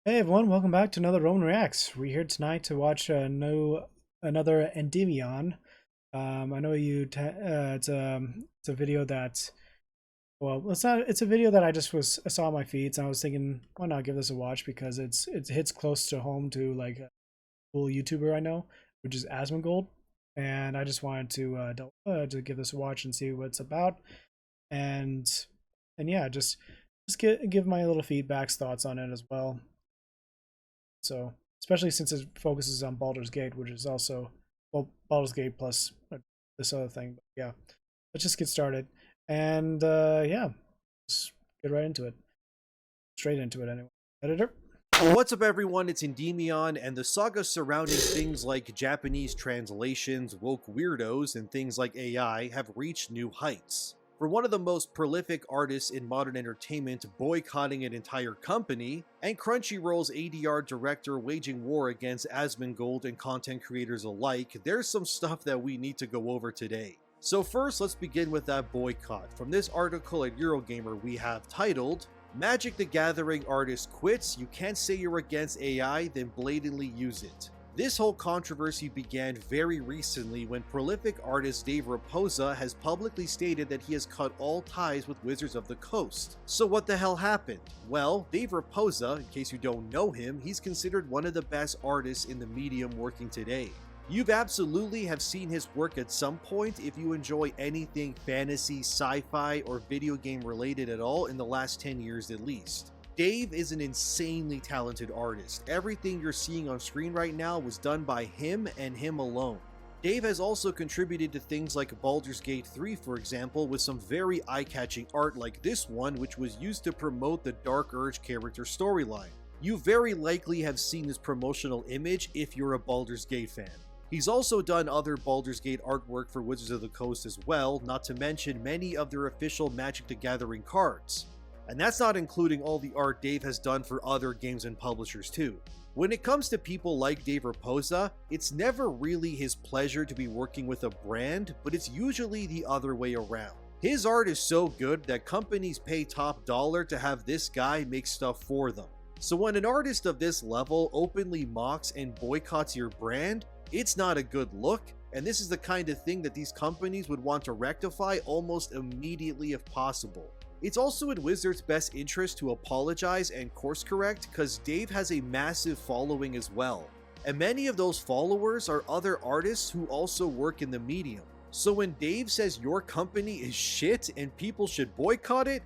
Hey everyone, welcome back to another Roman Reacts. We're here tonight to watch another Endymion. I know it's a video that it's not it's a video that I saw on my feeds and I was thinking why not give this a watch because it hits close to home to like a cool YouTuber I know, which is Asmongold, and I just wanted to give this a watch and see what it's about and yeah, give my little feedbacks, thoughts on it as well. So, especially since it focuses on Baldur's Gate, which is also, well, Baldur's Gate plus this other thing. But yeah, let's just get started. And yeah, just get right into it. Straight into it, anyway. Editor? What's up, everyone? It's Endymion, and the saga surrounding things like Japanese translations, woke weirdos, and things like AI have reached new heights. For one of the most prolific artists in modern entertainment boycotting an entire company, and Crunchyroll's ADR director waging war against Asmongold and content creators alike, there's some stuff that we need to go over today. So first, let's begin with that boycott. From this article at Eurogamer we have titled, Magic the Gathering artist quits, you can't say you're against AI, then blatantly use it. This whole controversy began very recently when prolific artist Dave Raposa has publicly stated that he has cut all ties with Wizards of the Coast. So what the hell happened? Well, Dave Raposa, in case you don't know him, he's considered one of the best artists in the medium working today. You've absolutely have seen his work at some point if you enjoy anything fantasy, sci-fi, or video game related at all in the last 10 years at least. Dave is an insanely talented artist. Everything you're seeing on screen right now was done by him and him alone. Dave has also contributed to things like Baldur's Gate 3, for example, with some very eye-catching art like this one, which was used to promote the Dark Urge character storyline. You very likely have seen this promotional image if you're a Baldur's Gate fan. He's also done other Baldur's Gate artwork for Wizards of the Coast as well, not to mention many of their official Magic the Gathering cards. And that's not including all the art Dave has done for other games and publishers too. When it comes to people like Dave Raposa, it's never really his pleasure to be working with a brand, but it's usually the other way around. His art is so good that companies pay top dollar to have this guy make stuff for them. So when an artist of this level openly mocks and boycotts your brand, it's not a good look, and this is the kind of thing that these companies would want to rectify almost immediately if possible. It's also in Wizards' best interest to apologize and course correct because Dave has a massive following as well, and many of those followers are other artists who also work in the medium. So when Dave says your company is shit and people should boycott it,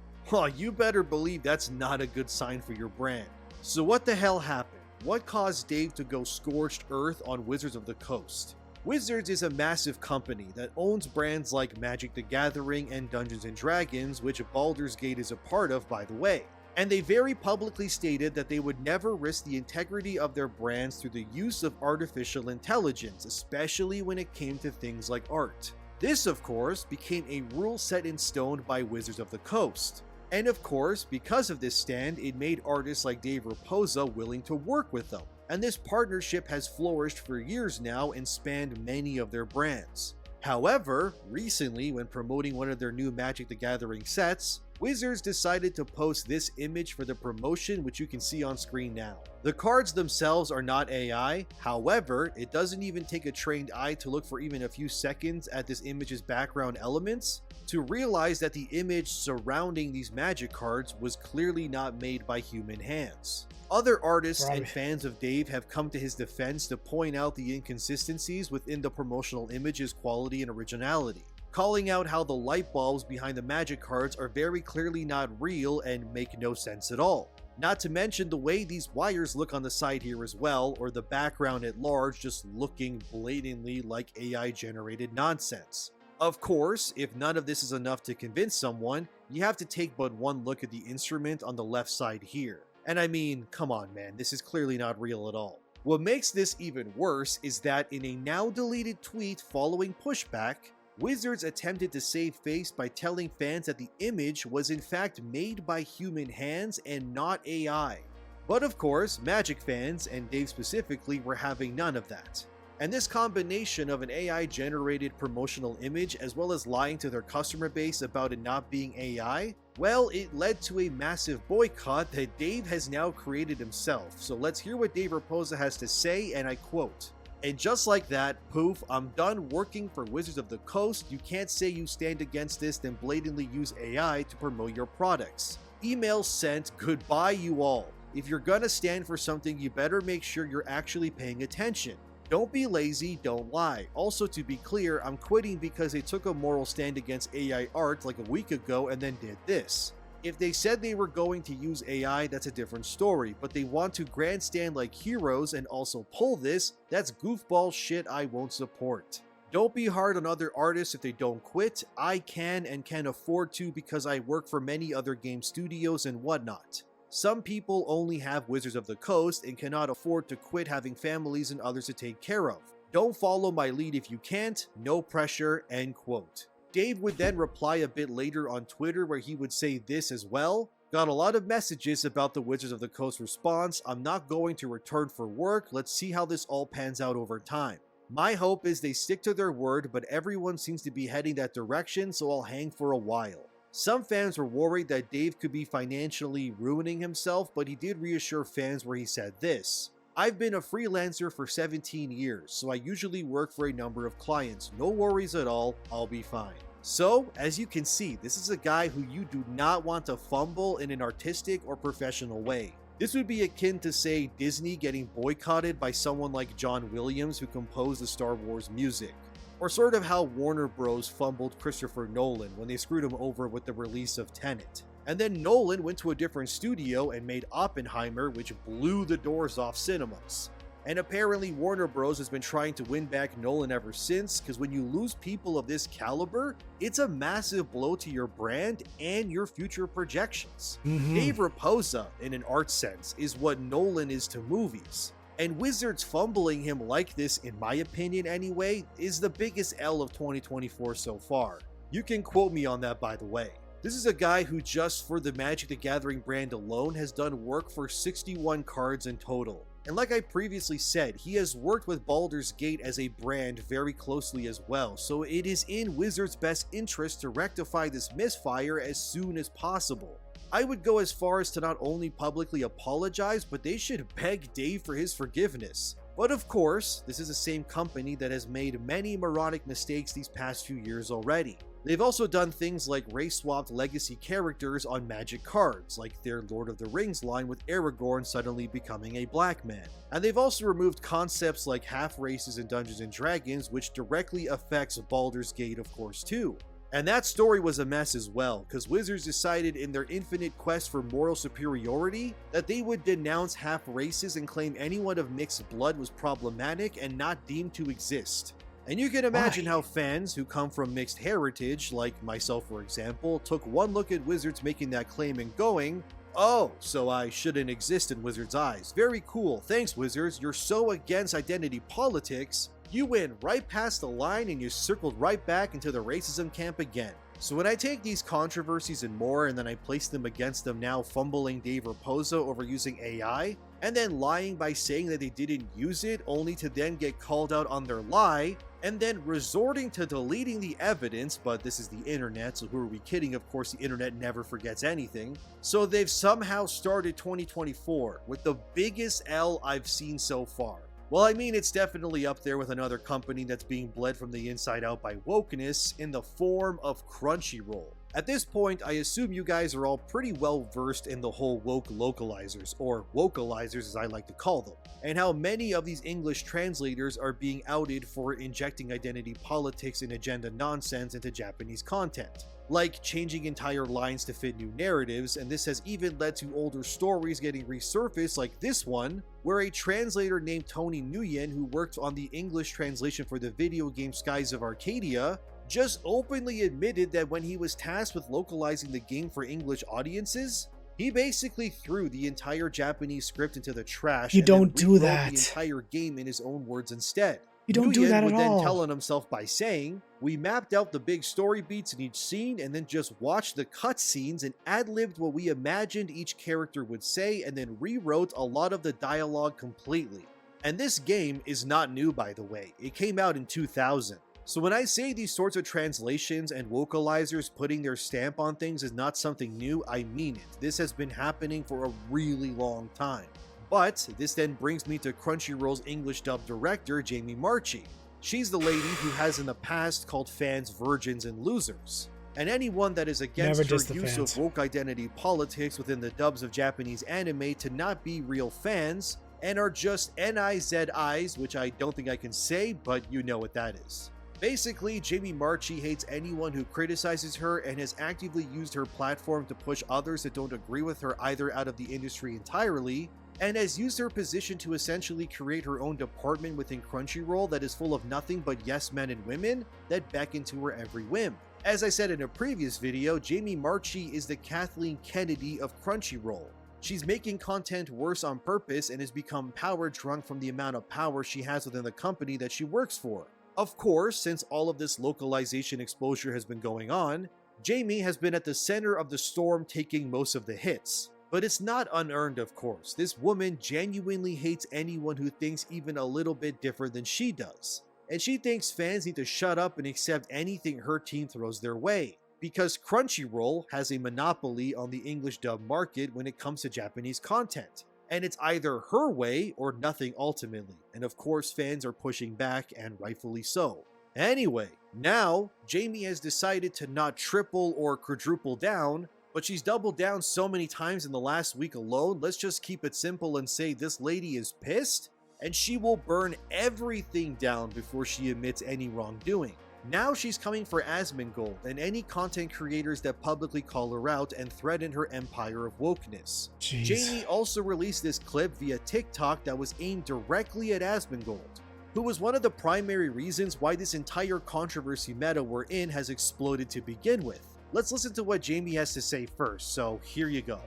you better believe that's not a good sign for your brand. So what the hell happened? What caused Dave to go scorched earth on Wizards of the Coast? Wizards is a massive company that owns brands like Magic the Gathering and Dungeons & Dragons, which Baldur's Gate is a part of, by the way. And they very publicly stated that they would never risk the integrity of their brands through the use of artificial intelligence, especially when it came to things like art. This, of course, became a rule set in stone by Wizards of the Coast. And of course, because of this stand, it made artists like Dave Raposa willing to work with them. And this partnership has flourished for years now and spanned many of their brands. However, recently, when promoting one of their new Magic the Gathering sets, Wizards decided to post this image for the promotion, which you can see on screen now. The cards themselves are not AI, however, it doesn't even take a trained eye to look for even a few seconds at this image's background elements to realize that the image surrounding these Magic cards was clearly not made by human hands. Other artists and fans of Dave have come to his defense to point out the inconsistencies within the promotional image's quality and originality, calling out how the light bulbs behind the Magic cards are very clearly not real and make no sense at all. Not to mention the way these wires look on the side here as well, or the background at large just looking blatantly like AI generated nonsense. Of course, if none of this is enough to convince someone, you have to take but one look at the instrument on the left side here. And I mean, come on man, this is clearly not real at all. What makes this even worse is that in a now deleted tweet following pushback, Wizards attempted to save face by telling fans that the image was in fact made by human hands and not AI. But of course, Magic fans, and Dave specifically, were having none of that. And this combination of an AI-generated promotional image as well as lying to their customer base about it not being AI, well, it led to a massive boycott that Dave has now created himself. So let's hear what Dave Raposa has to say, and I quote, "And just like that, poof, I'm done working for Wizards of the Coast. You can't say you stand against this, then blatantly use AI to promote your products. Email sent, goodbye you all. If you're gonna stand for something, you better make sure you're actually paying attention. Don't be lazy, don't lie. Also, to be clear, I'm quitting because they took a moral stand against AI art like a week ago and then did this. If they said they were going to use AI, that's a different story, but they want to grandstand like heroes and also pull this, that's goofball shit I won't support. Don't be hard on other artists if they don't quit. I can and can afford to because I work for many other game studios and whatnot. Some people only have Wizards of the Coast and cannot afford to quit having families and others to take care of. Don't follow my lead if you can't, no pressure," end quote. Dave would then reply a bit later on Twitter where he would say this as well. "Got a lot of messages about the Wizards of the Coast response. I'm not going to return for work. Let's see how this all pans out over time. My hope is they stick to their word, but everyone seems to be heading that direction, so I'll hang for a while." Some fans were worried that Dave could be financially ruining himself, but he did reassure fans where he said this. "I've been a freelancer for 17 years, so I usually work for a number of clients. No worries at all, I'll be fine." So, as you can see, this is a guy who you do not want to fumble in an artistic or professional way. This would be akin to, say, Disney getting boycotted by someone like John Williams who composed the Star Wars music. Or sort of how Warner Bros. Fumbled Christopher Nolan when they screwed him over with the release of Tenet. And then Nolan went to a different studio and made Oppenheimer, which blew the doors off cinemas. And apparently Warner Bros. Has been trying to win back Nolan ever since, because when you lose people of this caliber, it's a massive blow to your brand and your future projections. Dave Raposa, in an art sense, is what Nolan is to movies. And Wizards fumbling him like this, in my opinion anyway, is the biggest L of 2024 so far. You can quote me on that, by the way. This is a guy who just for the Magic the Gathering brand alone has done work for 61 cards in total. And like I previously said, he has worked with Baldur's Gate as a brand very closely as well, so it is in Wizards' best interest to rectify this misfire as soon as possible. I would go as far as to not only publicly apologize, but they should beg Dave for his forgiveness. But of course, this is the same company that has made many moronic mistakes these past few years already. They've also done things like race-swapped legacy characters on Magic cards, like their Lord of the Rings line with Aragorn suddenly becoming a black man. And they've also removed concepts like half-races in Dungeons & Dragons, which directly affects Baldur's Gate of course too. And that story was a mess as well, because Wizards decided in their infinite quest for moral superiority that they would denounce half races and claim anyone of mixed blood was problematic and not deemed to exist. And you can imagine how fans who come from mixed heritage, like myself for example, took one look at Wizards making that claim and going, "Oh, so I shouldn't exist in Wizards' eyes. Very cool, thanks Wizards, you're so against identity politics. You went right past the line and you circled right back into the racism camp again." So when I take these controversies and more and then I place them against them now fumbling Dave Raposa over using AI, and then lying by saying that they didn't use it only to then get called out on their lie, and then resorting to deleting the evidence, but this is the internet, so who are we kidding? Of course the internet never forgets anything. So they've somehow started 2024 with the biggest L I've seen so far. Well, I mean, it's definitely up there with another company that's being bled from the inside out by wokeness in the form of Crunchyroll. At this point, I assume you guys are all pretty well versed in the whole woke localizers, or wokalizers as I like to call them, and how many of these English translators are being outed for injecting identity politics and agenda nonsense into Japanese content. Like changing entire lines to fit new narratives, and this has even led to older stories getting resurfaced like this one, where a translator named Tony Nguyen, who worked on the English translation for the video game Skies of Arcadia, just openly admitted that when he was tasked with localizing the game for English audiences, he basically threw the entire Japanese script into the trash You and don't then do rewrote that. the entire game in his own words instead. You don't do Nguyen that would at then all. tell on himself by saying, "We mapped out the big story beats in each scene and then just watched the cutscenes and ad-libbed what we imagined each character would say and then rewrote a lot of the dialogue completely." And this game is not new, by the way. It came out in 2000. So when I say these sorts of translations and vocalizers putting their stamp on things is not something new, I mean it. This has been happening for a really long time. But this then brings me to Crunchyroll's English dub director, Jamie Marchi. She's the lady who has in the past called fans virgins and losers. And anyone that is against her use of woke identity politics within the dubs of Japanese anime to not be real fans and are just NIZIs, which I don't think I can say, but you know what that is. Basically, Jamie Marchi hates anyone who criticizes her and has actively used her platform to push others that don't agree with her either out of the industry entirely, and has used her position to essentially create her own department within Crunchyroll that is full of nothing but yes men and women that beckon to her every whim. As I said in a previous video, Jamie Marchi is the Kathleen Kennedy of Crunchyroll. She's making content worse on purpose and has become power drunk from the amount of power she has within the company that she works for. Of course, since all of this localization exposure has been going on, Jamie has been at the center of the storm taking most of the hits. But it's not unearned, of course. This woman genuinely hates anyone who thinks even a little bit different than she does. And she thinks fans need to shut up and accept anything her team throws their way, because Crunchyroll has a monopoly on the English dub market when it comes to Japanese content. And it's either her way or nothing ultimately. And of course, fans are pushing back, and rightfully so. Anyway, now Jamie has decided to not triple or quadruple down, but she's doubled down so many times in the last week alone. Let's just keep it simple and say this lady is pissed, and she will burn everything down before she admits any wrongdoing. Now she's coming for Asmongold and any content creators that publicly call her out and threaten her empire of wokeness. Jeez. Jamie also released this clip via TikTok that was aimed directly at Asmongold, who was one of the primary reasons why this entire controversy meta we're in has exploded to begin with. Let's listen to what Jamie has to say first, so here you go.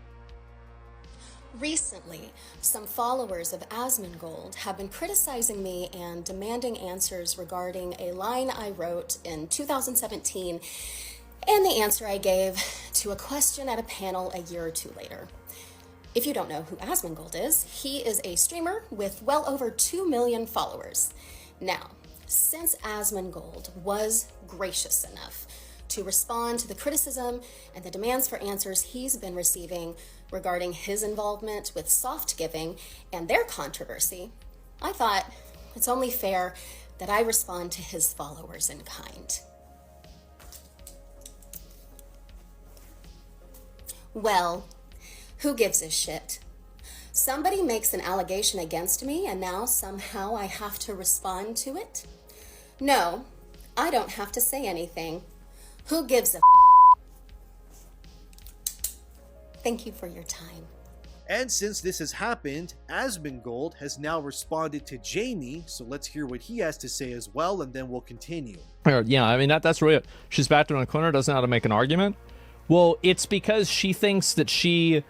Recently, some followers of Asmongold have been criticizing me and demanding answers regarding a line I wrote in 2017 and the answer I gave to a question at a panel a year or two later. If you don't know who Asmongold is, he is a streamer with well over 2 million followers. Now, since Asmongold was gracious enough to respond to the criticism and the demands for answers he's been receiving regarding his involvement with soft giving and their controversy, I thought it's only fair that I respond to his followers in kind. Well, who gives a shit? Somebody makes an allegation against me and now somehow I have to respond to it? No, I don't have to say anything. Who gives a Thank you for your time. And since this has happened, Asmongold has now responded to Jamie, so let's hear what he has to say as well, and then we'll continue. Yeah, I mean, that's really it. She's backed in a corner, doesn't know how to make an argument. Well, it's because she thinks that she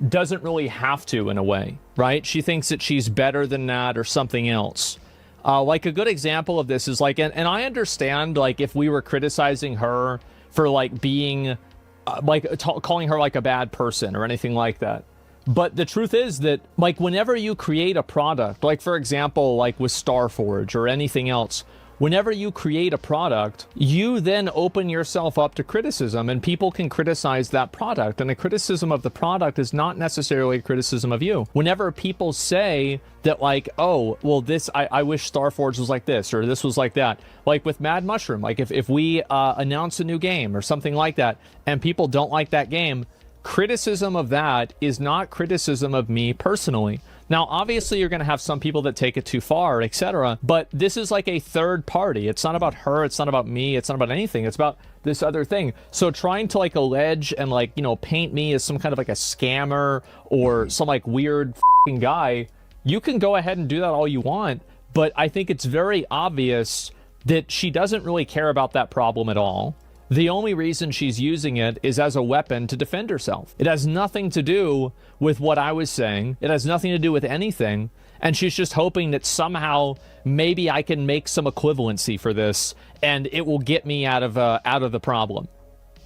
doesn't really have to, in a way, right? She thinks that she's better than that or something else. Like a good example of this is like, and I understand, like, if we were criticizing her for like being calling her like a bad person or anything like that. But the truth is that, like, whenever you create a product, like for example, like with Starforge or anything else, whenever you create a product, you then open yourself up to criticism, and people can criticize that product. And the criticism of the product is not necessarily a criticism of you. Whenever people say that, like, oh, well, this, I wish Starforge was like this, or this was like that. Like with Mad Mushroom, like if we announce a new game or something like that, and people don't like that game, criticism of that is not criticism of me personally. Now, obviously, you're going to have some people that take it too far, etc. But this is like a third party. It's not about her. It's not about me. It's not about anything. It's about this other thing. So trying to like allege and like, you know, paint me as some kind of like a scammer or some like weird f***ing guy, you can go ahead and do that all you want. But I think it's very obvious that she doesn't really care about that problem at all. The only reason she's using it is as a weapon to defend herself. It has nothing to do with what I was saying. It has nothing to do with anything. And she's just hoping that somehow maybe I can make some equivalency for this and it will get me out of the problem.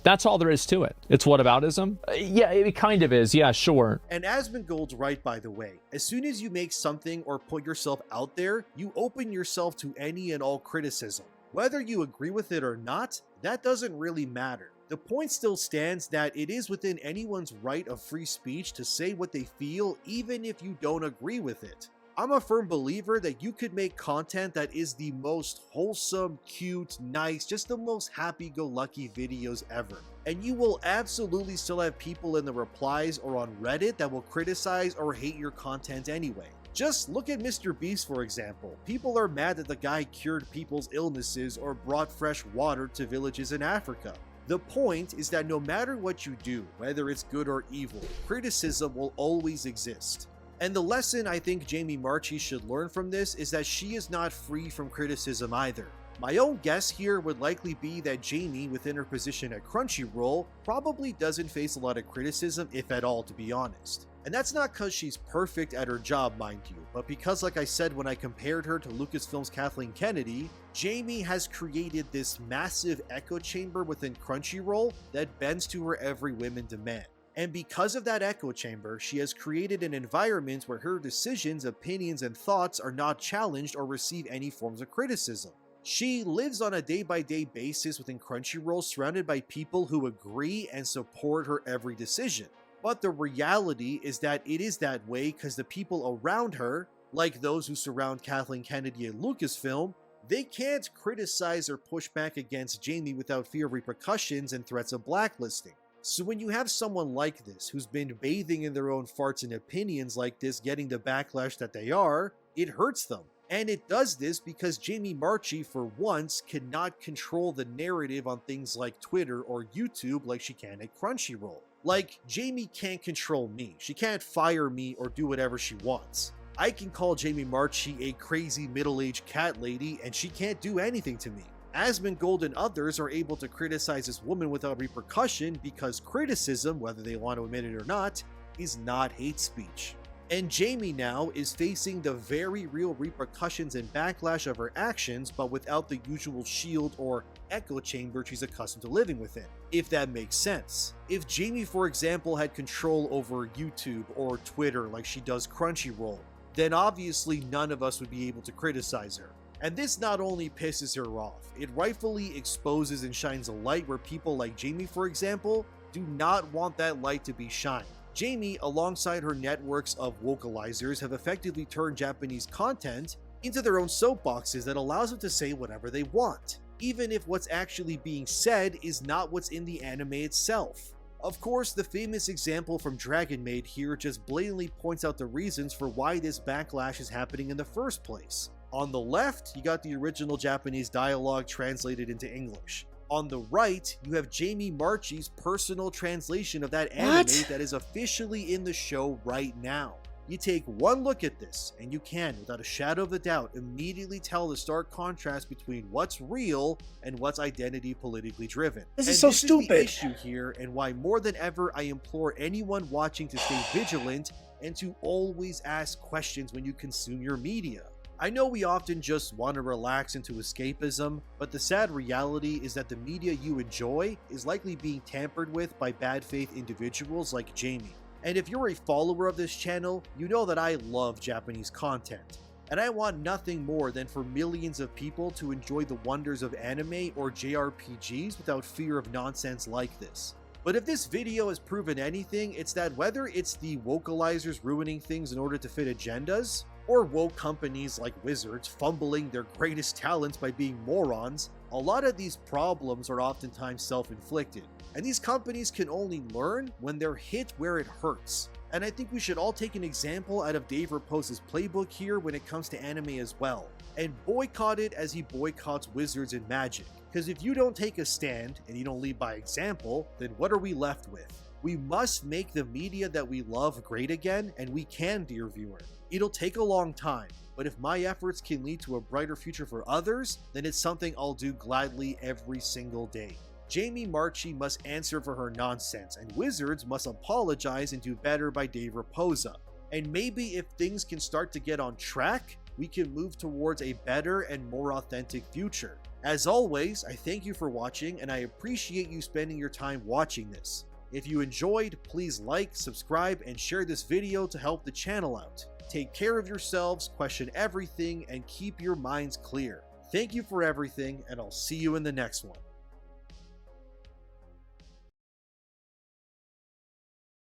That's all there is to it. It's whataboutism. Yeah, it kind of is. Yeah, sure. And Asmongold's right, by the way. As soon as you make something or put yourself out there, you open yourself to any and all criticism. Whether you agree with it or not, that doesn't really matter. The point still stands that it is within anyone's right of free speech to say what they feel, even if you don't agree with it. I'm a firm believer that you could make content that is the most wholesome, cute, nice, just the most happy-go-lucky videos ever. And you will absolutely still have people in the replies or on Reddit that will criticize or hate your content anyway. Just look at Mr. Beast, for example. People are mad that the guy cured people's illnesses or brought fresh water to villages in Africa. The point is that no matter what you do, whether it's good or evil, criticism will always exist. And the lesson I think Jamie Marchi should learn from this is that she is not free from criticism either. My own guess here would likely be that Jamie, within her position at Crunchyroll, probably doesn't face a lot of criticism, if at all, to be honest. And that's not because she's perfect at her job, mind you, but because, like I said when I compared her to Lucasfilm's Kathleen Kennedy, Jamie has created this massive echo chamber within Crunchyroll that bends to her every whim and demand. And because of that echo chamber, she has created an environment where her decisions, opinions, and thoughts are not challenged or receive any forms of criticism. She lives on a day-by-day basis within Crunchyroll, surrounded by people who agree and support her every decision. But the reality is that it is that way because the people around her, like those who surround Kathleen Kennedy at Lucasfilm, they can't criticize or push back against Jamie without fear of repercussions and threats of blacklisting. So when you have someone like this, who's been bathing in their own farts and opinions like this, getting the backlash that they are, it hurts them. And it does this because Jamie Marchi, for once, cannot control the narrative on things like Twitter or YouTube like she can at Crunchyroll. Like, Jamie can't control me. She can't fire me or do whatever she wants. I can call Jamie Marchi a crazy middle-aged cat lady and she can't do anything to me. Asmongold and others are able to criticize this woman without repercussion because criticism, whether they want to admit it or not, is not hate speech. And Jamie now is facing the very real repercussions and backlash of her actions, but without the usual shield or echo chamber she's accustomed to living within, if that makes sense. If Jamie, for example, had control over YouTube or Twitter like she does Crunchyroll, then obviously none of us would be able to criticize her. And this not only pisses her off, it rightfully exposes and shines a light where people like Jamie, for example, do not want that light to be shined. Jamie, alongside her networks of vocalizers, have effectively turned Japanese content into their own soapboxes that allows them to say whatever they want, even if what's actually being said is not what's in the anime itself. Of course, the famous example from Dragon Maid here just blatantly points out the reasons for why this backlash is happening in the first place. On the left, you got the original Japanese dialogue translated into English. On the right, you have Jamie Marchi's personal translation of that anime that is officially in the show right now. You take one look at this, and you can, without a shadow of a doubt, immediately tell the stark contrast between what's real and what's identity politically driven. This is so stupid. Is the issue here, and why more than ever I implore anyone watching to stay vigilant and to always ask questions when you consume your media. I know we often just want to relax into escapism, but the sad reality is that the media you enjoy is likely being tampered with by bad faith individuals like Jamie. And if you're a follower of this channel, you know that I love Japanese content. And I want nothing more than for millions of people to enjoy the wonders of anime or JRPGs without fear of nonsense like this. But if this video has proven anything, it's that whether it's the vocalizers ruining things in order to fit agendas, or woke companies like Wizards fumbling their greatest talents by being morons, a lot of these problems are oftentimes self-inflicted. And these companies can only learn when they're hit where it hurts. And I think we should all take an example out of Dave Raposa's playbook here when it comes to anime as well, and boycott it as he boycotts Wizards and Magic. Because if you don't take a stand and you don't lead by example, then what are we left with? We must make the media that we love great again, and we can, dear viewer. It'll take a long time, but if my efforts can lead to a brighter future for others, then it's something I'll do gladly every single day. Jamie Marchi must answer for her nonsense, and Wizards must apologize and do better by Dave Raposa. And maybe if things can start to get on track, we can move towards a better and more authentic future. As always, I thank you for watching, and I appreciate you spending your time watching this. If you enjoyed, please like, subscribe, and share this video to help the channel out. Take care of yourselves, question everything, and keep your minds clear. Thank you for everything, and I'll see you in the next one.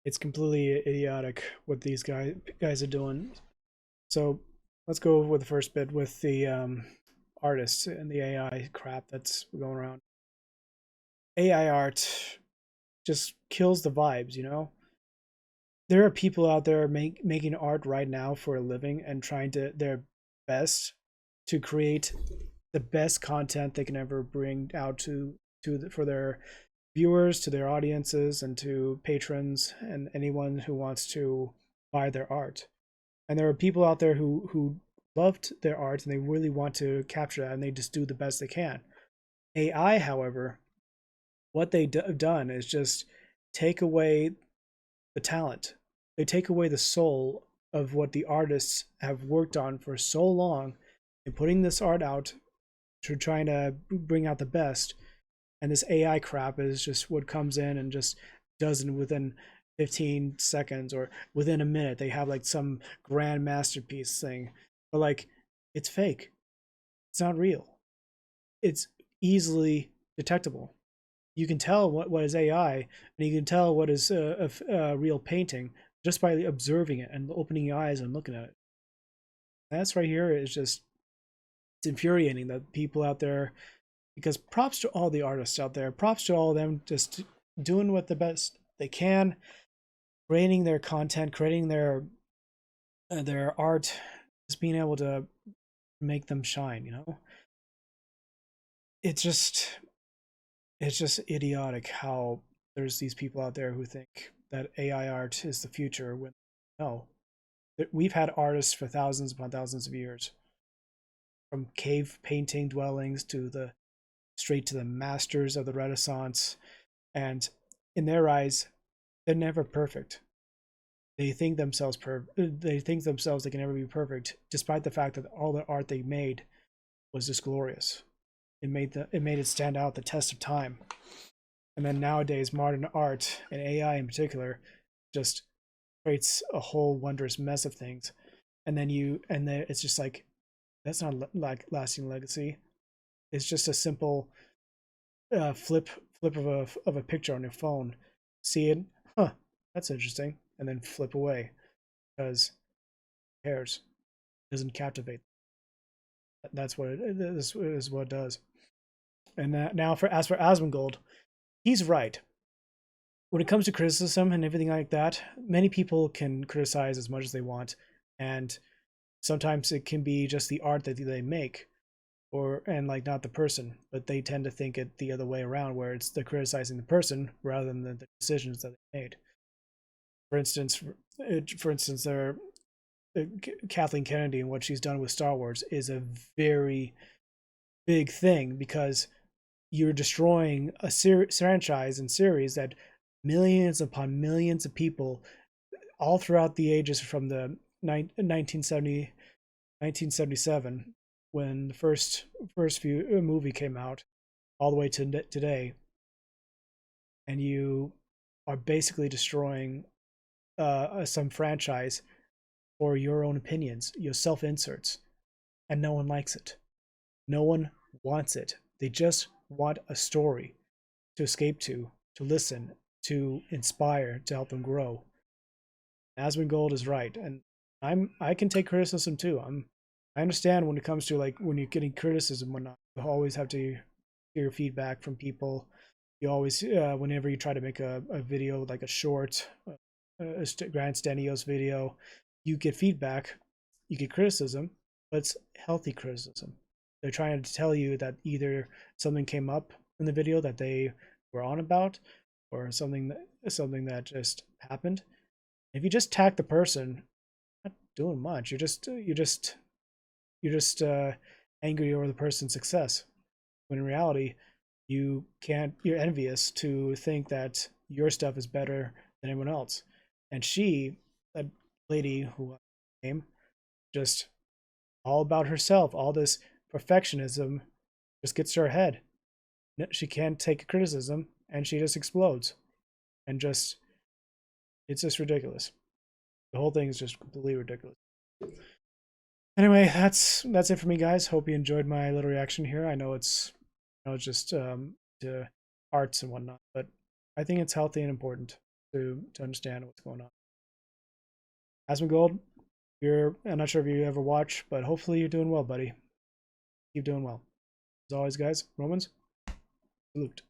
It's completely idiotic what these guys are doing. So let's go with the first bit with the artists and the AI crap that's going around. AI art just kills the vibes, you know? There are people out there making art right now for a living and trying to their best to create the best content they can ever bring out for their viewers, to their audiences, and to patrons and anyone who wants to buy their art. And there are people out there who loved their art and they really want to capture that, and they just do the best they can. AI, however, what they've done is just take away the talent. They take away the soul of what the artists have worked on for so long and putting this art out to trying to bring out the best. And this AI crap is just what comes in and just does it within 15 seconds or within a minute. They have like some grand masterpiece thing, but like it's fake. It's not real. It's easily detectable. You can tell what is AI, and you can tell what is a real painting just by observing it and opening your eyes and looking at it. That's right here is just, it's infuriating that people out there, because props to all the artists out there, props to all of them just doing what the best they can, creating their content, creating their art, just being able to make them shine, you know? It's just idiotic how there's these people out there who think that AI art is the future when no. We've had artists for thousands upon thousands of years, from cave painting dwellings to the straight to the masters of the Renaissance, and in their eyes, they're never perfect. They think themselves they can never be perfect, despite the fact that all the art they made was just glorious. It made it stand out the test of time. And then nowadays, modern art and AI in particular just creates a whole wondrous mess of things. And then it's just like, that's not like lasting legacy. It's just a simple flip of a picture on your phone. See it, huh? That's interesting, and then flip away because who cares? It doesn't captivate. That's what this is what it does. And now as for Asmongold, he's right. When it comes to criticism and everything like that, many people can criticize as much as they want, and sometimes it can be just the art that they make, and like not the person, but they tend to think it the other way around, where it's they're criticizing the person rather than the decisions that they made. For instance, there Kathleen Kennedy and what she's done with Star Wars is a very big thing, because you're destroying a franchise and series that millions upon millions of people all throughout the ages from the 1977 when the first movie came out all the way to today, and you are basically destroying some franchise for your own opinions, your self inserts, and no one likes it. No one wants it. They just want a story to escape to listen, to inspire, to help them grow. Asmongold is right, and I can take criticism too. I understand when it comes to like when you're getting criticism and whatnot, you always have to hear feedback from people. You always whenever you try to make a video like a short, grandstandiose video, you get feedback, you get criticism, but it's healthy criticism. They're trying to tell you that either something came up in the video that they were on about, or something that just happened. If you just attack the person, not doing much. You're just angry over the person's success. When in reality, you're envious to think that your stuff is better than anyone else. And that lady who came, just all about herself. All this perfectionism just gets to her head. She can't take criticism, and she just explodes. And just, it's just ridiculous. The whole thing is just completely ridiculous. Anyway, that's it for me, guys. Hope you enjoyed my little reaction here. I know it's just to arts and whatnot, but I think it's healthy and important to understand what's going on. Asmongold, I'm not sure if you ever watch, but hopefully you're doing well, buddy. Keep doing well. As always, guys, Romans, salute.